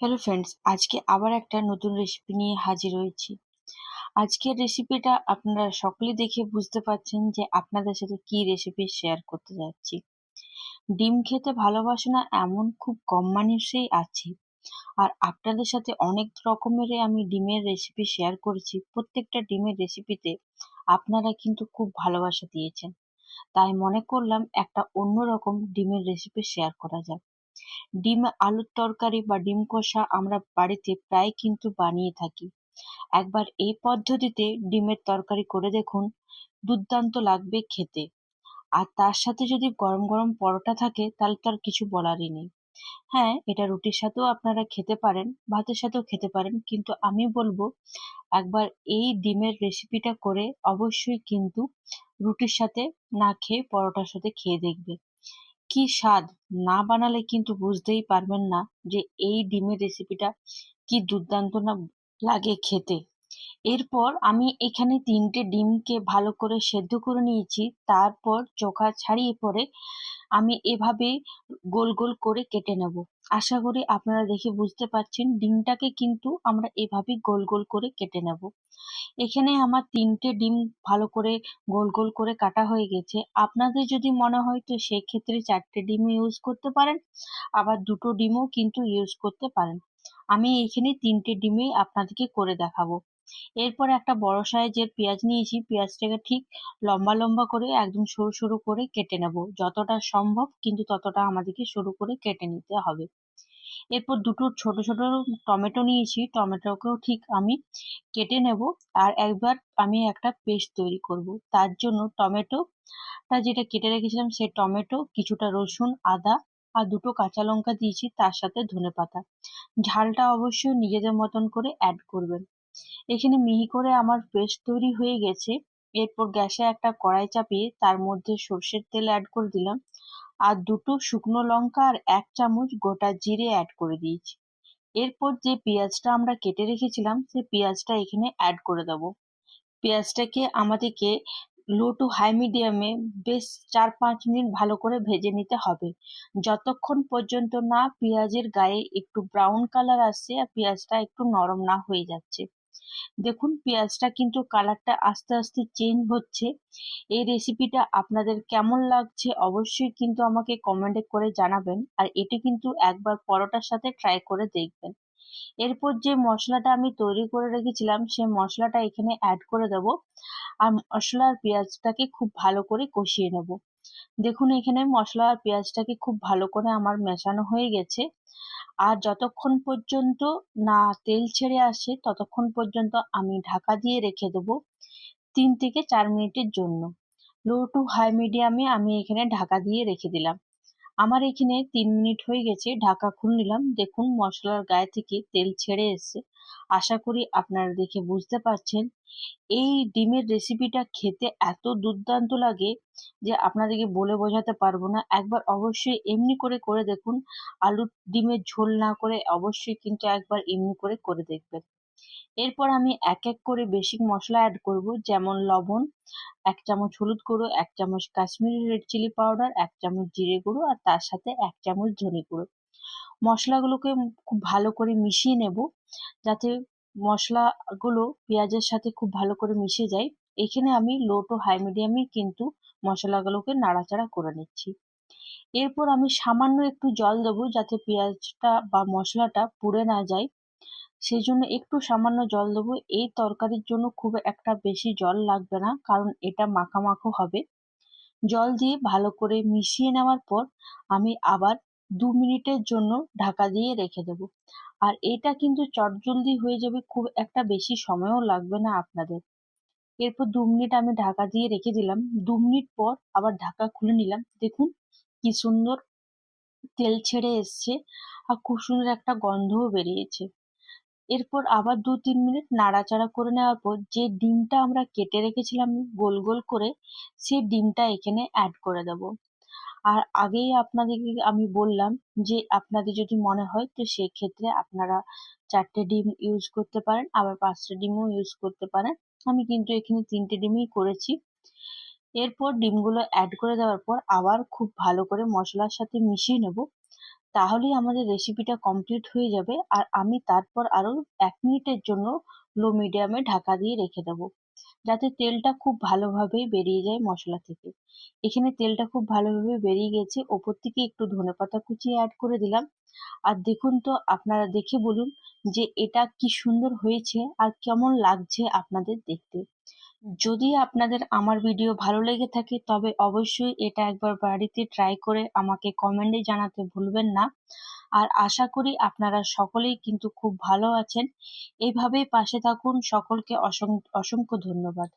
Hello friends, আজকে আবার একটা নতুন রেসিপি নিয়ে হাজির হয়েছি। আজকের রেসিপিটা আপনারা সকলে দেখে বুঝতে পারছেন যে আপনাদের সাথে কি রেসিপি শেয়ার করতে যাচ্ছি। ডিম খেতে ভালোবাসে না এমন খুব কম মানুষই আছে, আর আপনাদের সাথে অনেক রকমের আমি ডিমের রেসিপি শেয়ার করেছি। প্রত্যেকটা ডিমের রেসিপিতে আপনারা কিন্তু খুব ভালোবাসা দিয়েছেন, তাই মনে করলাম একটা অন্যরকম ডিমের রেসিপি শেয়ার করা যাক। ডিম আলুর তরকারি বা ডিম কষা আমরা বাড়িতে প্রায় কিন্তু বানিয়ে থাকি। একবার এই পদ্ধতিতে ডিমের তরকারি করে দেখুন, দুর্দান্ত লাগবে খেতে। আর তার সাথে যদি গরম গরম পরোটা থাকে তাহলে তো আর কিছু বলারই নেই। হ্যাঁ, এটা রুটির সাথেও আপনারা খেতে পারেন, ভাতের সাথেও খেতে পারেন, কিন্তু আমি বলবো একবার এই ডিমের রেসিপিটা করে অবশ্যই কিন্তু রুটির সাথে না খেয়ে পরোটার সাথে খেয়ে দেখবে। কি স্বাদ! না বানালে কিন্তু বুঝতেই পারবেন না যে এই ডিমের রেসিপিটা কি দুর্দান্ত না লাগে খেতে। এরপর আমি এখানে ৩টে ডিমকে ভালো করে সেদ্ধ করে নিয়েছি। তারপর চোখা ছাড়িয়ে পরে আমি এভাবে গোল গোল করে কেটে নেব। আশা করি আপনারা দেখে বুঝতে পারছেন, ডিমটাকে কিন্তু আমরা এভাবেই গোল গোল করে কেটে নেব। এখানে আমার ৩টে ডিম ভালো করে গোল গোল করে কাটা হয়ে গেছে। আপনাদের যদি মনে হয় তো সেক্ষেত্রে ৪টে ডিমও ইউজ করতে পারেন, আবার ২টো ডিমও কিন্তু ইউজ করতে পারেন। আমি এখানে ৩টে ডিমেই আপনাদেরকে করে দেখাবো। এরপর একটা বড় সাইজের পেঁয়াজ নিয়েছি। পেঁয়াজটাকে ঠিক লম্বা লম্বা করে একদম সরু সরু করে কেটে নেব। যতটা সম্ভব কিন্তু ততটা আমাদেরকে সরু করে কেটে নিতে হবে। এরপর দুটো ছোট ছোট টমেটো নিয়েছি। টমেটোকেও ঠিক আমি কেটে নেব। আর একবার আমি একটা পেস্ট তৈরি করব। তার জন্য টমেটোটা যেটা কেটে রেখেছিলাম সেই টমেটো, কিছুটা রসুন, আদা আর দুটো কাঁচা লঙ্কা দিয়েছি, তার সাথে ধনেপাতা। ঝালটা অবশ্যই নিজেদের মতন করে অ্যাড করবেন। এখানে মিহি করে আমার পেস্ট তৈরি হয়ে গেছে। এরপর গ্যাসে একটা কড়াই চাপিয়ে তার মধ্যে সর্ষের তেল অ্যাড করে দিলাম, আর দুটো শুকনো লঙ্কা আর ১ চামচ গোটা জিরে অ্যাড করে দিয়েছি। এরপর যে পেঁয়াজটা আমরা কেটে রেখেছিলাম সেই পেঁয়াজটা এখানে অ্যাড করে দেবো। পেঁয়াজটাকে আমাদেরকে লো টু হাই মিডিয়ামে বেশ ৪-৫ মিনিট ভালো করে ভেজে নিতে হবে, যতক্ষণ পর্যন্ত না পেঁয়াজের গায়ে একটু ব্রাউন কালার আসছে আর পেঁয়াজটা একটু নরম না হয়ে যাচ্ছে। দেখুন পেঁয়াজটা কিন্তু কালারটা আস্তে আস্তে চেঞ্জ হচ্ছে। এই রেসিপিটা আপনাদের কেমন লাগছে অবশ্যই কিন্তু আমাকে কমেন্টে করে জানাবেন, আর এটি কিন্তু একবার পরোটার সাথে ট্রাই করে দেখবেন। এরপর যে মশলাটা আমি তৈরি করে রেখেছিলাম সেই মশলাটা এখানে অ্যাড করে দেব, আর মশলা আর পেঁয়াজটাকে খুব ভালো করে কষিয়ে নেব। দেখুন এখানে মশলা আর পেঁয়াজটাকে খুব ভালো করে আমার মেশানো হয়ে গেছে। আর যতক্ষণ পর্যন্ত না তেল ছেড়ে আসে ততক্ষণ পর্যন্ত আমি ঢাকা দিয়ে রেখে দেবো ৩ থেকে ৪ মিনিটের জন্য। লো টু হাই মিডিয়ামে আমি এখানে ঢাকা দিয়ে রেখে দিলাম। আমার এখানে ৩ মিনিট হয়ে গেছে, ঢাকা খুলে নিলাম। দেখুন মশলার গায়ে থেকে তেল ছেড়ে এসছে। আশা করি আপনারা দেখে বুঝতে পারছেন এই ডিমের রেসিপিটা খেতে এত দুর্দান্ত লাগে যে আপনাদেরকে বলে বোঝাতে পারবো না। একবার অবশ্যই এমনি করে করে দেখুন। আলুর ডিমের ঝোল না করে অবশ্যই কিন্তু একবার এমনি করে করে দেখবেন। এরপর আমি এক এক করে বেসিক মশলা অ্যাড করব, যেমন লবণ, ১ চামচ হলুদ গুঁড়ো, ১ চামচ কাশ্মীরি রেড চিলি পাউডার, ১ চামচ জিরে গুঁড়ো আর তার সাথে ১ চামচ ধনে গুঁড়ো। মশলাগুলোকে খুব ভালো করে মিশিয়ে নেব, যাতে মশলাগুলো পেঁয়াজের সাথে খুব ভালো করে মিশে যায়। এখানে আমি লো টু হাই মিডিয়ামে কিন্তু মশলাগুলোকে নাড়াচাড়া করে নিচ্ছি। এরপর আমি সামান্য একটু জল দেবো যাতে পেঁয়াজটা বা মশলাটা পুড়ে না যায়। সেজন্য একটু সামান্য জল দেবো। এই তরকারির জন্য খুব একটা বেশি জল লাগবে না, কারণ এটা মাখা মাখো হবে। জল দিয়ে ভালো করে মিশিয়ে নেওয়ার পর আমি আবার ২ মিনিটের জন্য ঢাকা দিয়ে রেখে দেবো। আর এটা কিন্তু চটজলদি হয়ে যাবে, খুব একটা বেশি সময়ও লাগবে না আপনাদের। এরপর ২ মিনিট আমি ঢাকা দিয়ে রেখে দিলাম। ২ মিনিট পর আবার ঢাকা খুলে নিলাম। দেখুন কি সুন্দর তেল ছেড়ে এসছে, আর খুব সুন্দর একটা গন্ধও বেরিয়েছে। এরপর আবার ২-৩ মিনিট নাড়াচাড়া করে নেওয়ার পর যে ডিমটা আমরা কেটে রেখেছিলাম গোল গোল করে, সেই ডিমটা এখানে অ্যাড করে দেব। আর আগেই আপনাদেরকে আমি বললাম যে আপনাদের যদি মনে হয় তো সেক্ষেত্রে আপনারা ৪টে ডিম ইউজ করতে পারেন, আবার ৫টে ডিমও ইউজ করতে পারেন। আমি কিন্তু এখানে ৩টে ডিমই করেছি। এরপর ডিমগুলো অ্যাড করে দেওয়ার পর আবার খুব ভালো করে মশলার সাথে মিশিয়ে নেব। তাহলেই আমাদের রেসিপিটা কমপ্লিট হয়ে যাবে। আর আমি তারপর আরো 1 মিনিটের জন্য লো মিডিয়ামে ঢাকা দিয়ে রেখে দেবো, যাতে তেলটা খুব ভালোভাবেই বেরিয়ে যায় মশলা থেকে। এখানে তেলটা খুব ভালোভাবে বেরিয়ে গেছে, ওপর থেকে একটু ধনেপাতা কুচি অ্যাড করে দিলাম। আর দেখুন তো, আপনারা দেখে বলুন যে এটা কি সুন্দর হয়েছে আর কেমন লাগছে আপনাদের দেখতে। যদি আপনাদের আমার ভিডিও ভালো লেগে থাকে তবে অবশ্যই এটা একবার বাড়িতে ট্রাই করে আমাকে কমেন্টে জানাতে ভুলবেন না। আর আশা করি আপনারা সকলেই কিন্তু খুব ভালো আছেন। এভাবেই পাশে থাকুন। সকলকে অসংখ্য ধন্যবাদ।